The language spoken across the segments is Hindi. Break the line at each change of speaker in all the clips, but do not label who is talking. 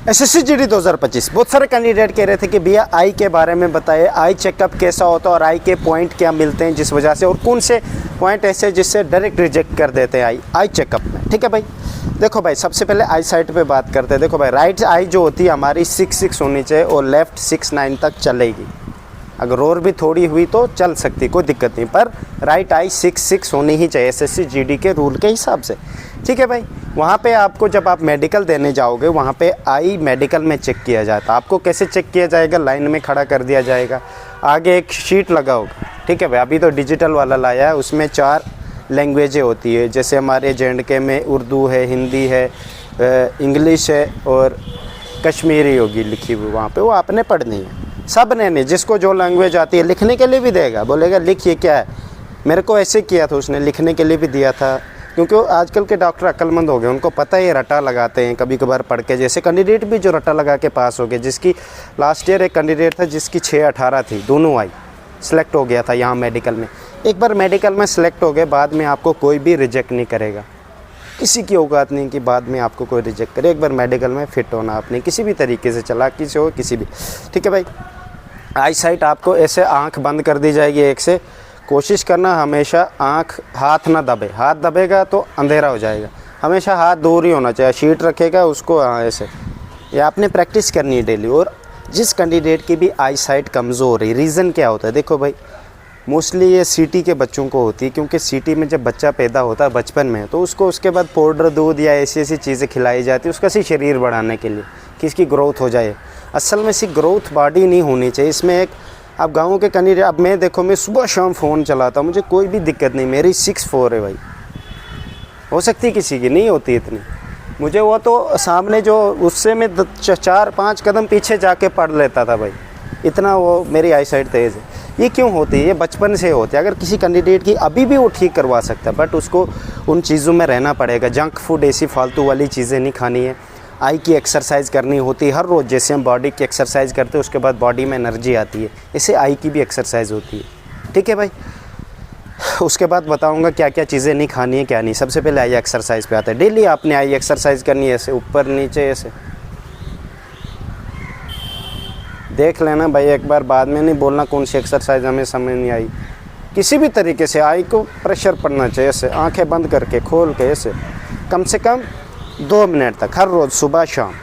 एसएससी जीडी 2025 बहुत सारे कैंडिडेट कह रहे थे कि भैया आई के बारे में बताइए, आई चेकअप कैसा होता है और आई के पॉइंट क्या मिलते हैं जिस वजह से, और कौन से पॉइंट ऐसे जिससे डायरेक्ट रिजेक्ट कर देते हैं आई चेकअप में। ठीक है भाई, देखो भाई सबसे पहले आई साइट पे बात करते हैं। देखो भाई राइट आई जो होती है हमारी 6 होनी चाहिए और लेफ़्ट 6 तक चलेगी। अगर और भी थोड़ी हुई तो चल सकती, कोई दिक्कत नहीं, पर राइट आई 6 होनी ही चाहिए एसएससी जीडी के रूल के हिसाब से। ठीक है भाई, वहाँ पे आपको जब आप मेडिकल देने जाओगे वहाँ पे आई मेडिकल में चेक किया जाता है। आपको कैसे चेक किया जाएगा, लाइन में खड़ा कर दिया जाएगा, आगे एक शीट लगा होगा। ठीक है भाई, अभी तो डिजिटल वाला लाया है, उसमें 4 लैंग्वेजें होती है, जैसे हमारे जे&के में उर्दू है, हिंदी है, इंग्लिश है और कश्मीरी होगी लिखी हुई वहाँ पे, वो आपने पढ़नी है। सब ने नहीं, जिसको जो लैंग्वेज आती है लिखने के लिए भी देगा, बोलेगा लिखिए क्या है। मेरे को ऐसे किया था उसने, लिखने के लिए भी दिया था, क्योंकि आजकल के डॉक्टर अक्लमंद हो गए, उनको पता है रटा लगाते हैं कभी कभार पढ़ के। जैसे कैंडिडेट भी जो रटा लगा के पास हो गए, जिसकी लास्ट ईयर एक कैंडिडेट था जिसकी 6-18 थी, दोनों आई सिलेक्ट हो गया था यहाँ मेडिकल में। एक बार मेडिकल में सिलेक्ट हो गए, बाद में आपको कोई भी रिजेक्ट नहीं करेगा, किसी की औकात नहीं कि बाद में आपको कोई रिजेक्ट करे। एक बार मेडिकल में फिट होना आपने, किसी भी तरीके से, चालाकी से हो किसी भी। ठीक है भाई, आई साइट आपको ऐसे आंख बंद कर दी जाएगी एक से। कोशिश करना हमेशा आंख, हाथ ना दबे, हाथ दबेगा तो अंधेरा हो जाएगा। हमेशा हाथ दूर ही होना चाहिए, शीट रखेगा उसको ऐसे, ये आपने प्रैक्टिस करनी है डेली। और जिस कैंडिडेट की भी आई साइट कमज़ोर है, रीज़न क्या होता है, देखो भाई मोस्टली ये सिटी के बच्चों को होती है, क्योंकि सिटी में जब बच्चा पैदा होता है बचपन में, तो उसको उसके बाद पाउडर दूध या ऐसी ऐसी चीज़ें खिलाई जाती है उसका सी शरीर बढ़ाने के लिए कि इसकी ग्रोथ हो जाए। असल में सी ग्रोथ बॉडी नहीं होनी चाहिए इसमें। एक अब गाँव के कैंडिडेट, अब मैं देखो मैं सुबह शाम फ़ोन चलाता हूँ, मुझे कोई भी दिक्कत नहीं, मेरी 6'4" है भाई, हो सकती किसी की नहीं होती इतनी, मुझे वो तो सामने जो उससे मैं 4-5 कदम पीछे जाके पढ़ लेता था भाई, इतना वो मेरी आई साइट तेज़ है। ये क्यों होती है, ये बचपन से होती है। अगर किसी कैंडिडेट की अभी भी वो ठीक करवा सकता है, बट उसको उन चीज़ों में रहना पड़ेगा। जंक फूड ऐसी फालतू वाली चीज़ें नहीं खानी है। आई की एक्सरसाइज करनी होती है हर रोज़, जैसे हम बॉडी की एक्सरसाइज करते हैं उसके बाद बॉडी में एनर्जी आती है, ऐसे आई की भी एक्सरसाइज होती है। ठीक है भाई, उसके बाद बताऊंगा क्या क्या चीज़ें नहीं खानी है क्या नहीं। सबसे पहले आई एक्सरसाइज पे आता है। डेली आपने आई एक्सरसाइज करनी है, ऐसे ऊपर नीचे ऐसे देख लेना भाई एक बार, बाद में नहीं बोलना कौन सी एक्सरसाइज हमें समझ नहीं आई। किसी भी तरीके से आई को प्रेशर पड़ना चाहिए, ऐसे आंखें बंद करके खोल के ऐसे कम से कम 2 मिनट तक हर रोज़ सुबह शाम।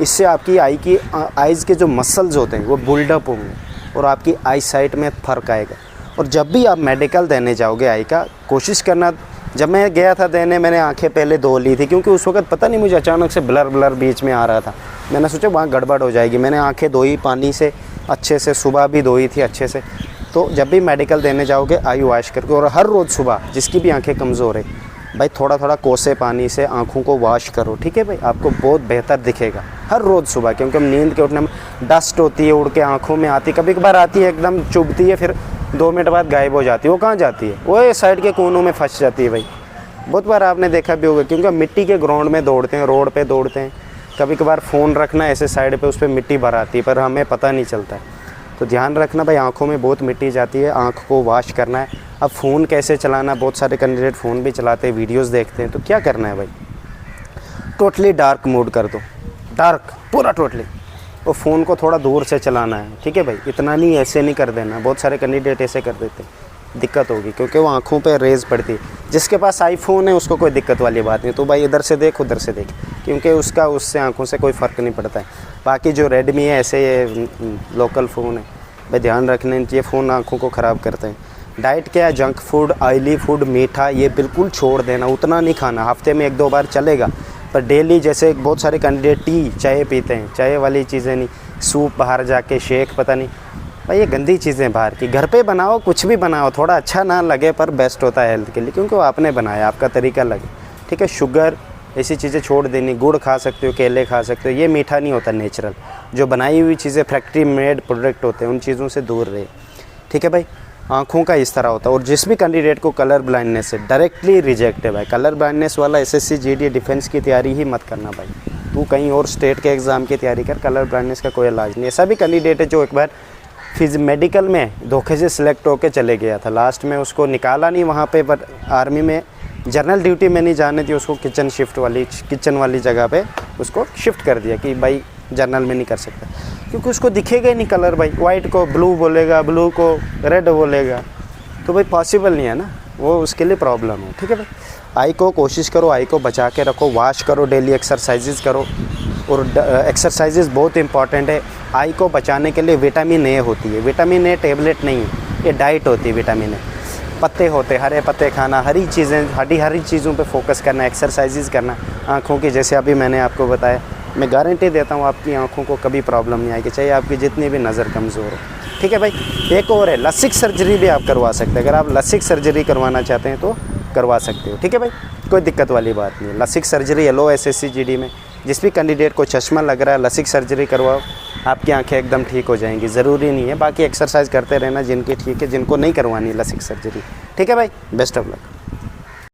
इससे आपकी आई की आइज़ के जो मसल्स होते हैं वो बिल्डअप होंगे और आपकी आई साइट में फ़र्क आएगा। और जब भी आप मेडिकल देने जाओगे आई का, कोशिश करना, जब मैं गया था देने मैंने आंखें पहले धो ली थी, क्योंकि उस वक्त पता नहीं मुझे अचानक से ब्लर बीच में आ रहा था। मैंने सोचा वहाँ गड़बड़ हो जाएगी, मैंने आंखें धोई पानी से अच्छे से, सुबह भी धोई थी अच्छे से। तो जब भी मेडिकल देने जाओगे आई वॉश करके, और हर रोज़ सुबह जिसकी भी आंखें कमज़ोर है भाई थोड़ा थोड़ा कोसे पानी से आँखों को वॉश करो। ठीक है भाई, आपको बहुत बेहतर दिखेगा हर रोज़ सुबह, क्योंकि हम नींद के उठने में डस्ट होती है उड़ के आँखों में आती, कभी कभार आती है एकदम चुभती है, फिर 2 मिनट बाद गायब हो जाती है। वो कहाँ जाती है, वो साइड के कोनों में फंस जाती है भाई। बहुत बार आपने देखा भी होगा, क्योंकि मिट्टी के ग्राउंड में दौड़ते हैं, रोड पे दौड़ते हैं, कभी कभार फ़ोन रखना ऐसे साइड पे, उस पर मिट्टी भर आती है पर हमें पता नहीं चलता है। तो ध्यान रखना भाई, आँखों में बहुत मिट्टी जाती है, आँख को वॉश करना है। अब फ़ोन कैसे चलाना, बहुत सारे कैंडिडेट फ़ोन भी चलाते हैं, वीडियोस देखते हैं, तो क्या करना है भाई, टोटली डार्क मोड कर दो, डार्क पूरा टोटली, और फ़ोन को थोड़ा दूर से चलाना है। ठीक है भाई, इतना नहीं, ऐसे नहीं कर देना। बहुत सारे कैंडिडेट ऐसे कर देते हैं, दिक्कत होगी, क्योंकि वो आँखों पे रेज़ पड़ती है। जिसके पास आईफोन है उसको कोई दिक्कत वाली बात नहीं, तो भाई इधर से देख उधर से देख, क्योंकि उसका उससे आँखों से कोई फ़र्क नहीं पड़ता है। बाकी जो रेडमी है ऐसे ये लोकल फ़ोन है भाई, ध्यान रखना, ये फ़ोन आँखों को ख़राब करते हैं। डाइट क्या है, जंक फूड, ऑयली फूड, मीठा, ये बिल्कुल छोड़ देना, उतना नहीं खाना। हफ्ते में 1-2 बार चलेगा, पर डेली जैसे बहुत सारे कैंडिडेट टी चाय पीते हैं, चाय वाली चीज़ें नहीं, सूप बाहर जाके, शेक, पता नहीं भाई, ये गंदी चीज़ें बाहर की। घर पे बनाओ, कुछ भी बनाओ, थोड़ा अच्छा ना लगे पर बेस्ट होता है हेल्थ के लिए, क्योंकि वो आपने बनाया, आपका तरीका लगे। ठीक है, शुगर ऐसी चीज़ें छोड़ देनी, गुड़ खा सकते हो, केले खा सकते हो, ये मीठा नहीं होता नेचुरल। जो बनाई हुई चीज़ें फैक्ट्री मेड प्रोडक्ट होते हैं उन चीज़ों से दूर रहे। ठीक है भाई, आँखों का इस तरह होता है। और जिस भी कैंडिडेट को कलर ब्लाइंडनेस है डायरेक्टली रिजेक्ट है भाई। कलर ब्लाइंडनेस वाला एसएससी जीडी डिफेंस की तैयारी ही मत करना भाई, तू कहीं और स्टेट के एग्ज़ाम की तैयारी कर, कलर ब्लाइंडनेस का कोई इलाज नहीं। ऐसा भी कैंडिडेट है जो एक बार मेडिकल में धोखे से सिलेक्ट होकर चले गया था, लास्ट में उसको निकाला नहीं वहाँ पे, बट आर्मी में जर्नल ड्यूटी में नहीं जाने दी, उसको किचन वाली जगह पे उसको शिफ्ट कर दिया कि भाई जर्नल में नहीं कर सकता, क्योंकि उसको दिखेगा ही नहीं कलर भाई, वाइट को ब्लू बोलेगा, ब्लू को रेड बोलेगा, तो भाई पॉसिबल नहीं है ना, वो उसके लिए प्रॉब्लम है। ठीक है भाई, आई को कोशिश करो, आई को बचा के रखो, वॉश करो, डेली एक्सरसाइजेज करो, और एक्सरसाइजेज बहुत इंपॉर्टेंट है। आई को बचाने के लिए विटामिन ए होती है, विटामिन ए टेबलेट नहीं है, ये डाइट होती है विटामिन ए, पत्ते होते, हरे पत्ते खाना, हरी चीज़ों पे फोकस करना, एक्सरसाइजेज करना, आँखों की, जैसे अभी मैंने आपको बताया, मैं गारंटी देता हूँ आपकी आँखों को कभी प्रॉब्लम नहीं आएगी, चाहे आपकी जितनी भी नज़र कमज़ोर हो। ठीक है भाई, एक और है, लसिक सर्जरी भी आप करवा सकते हैं, अगर आप लसिक सर्जरी करवाना चाहते हैं तो करवा सकते हो। ठीक है भाई, कोई दिक्कत वाली बात नहीं है। लसिक सर्जरी LO SSC GD में जिस भी कैंडिडेट को चश्मा लग रहा है, लसिक सर्जरी करवाओ, आपकी आंखें एकदम ठीक हो जाएंगी। ज़रूरी नहीं है, बाकी एक्सरसाइज करते रहना जिनकी ठीक है, जिनको नहीं करवानी लसिक सर्जरी। ठीक है भाई, बेस्ट ऑफ लक।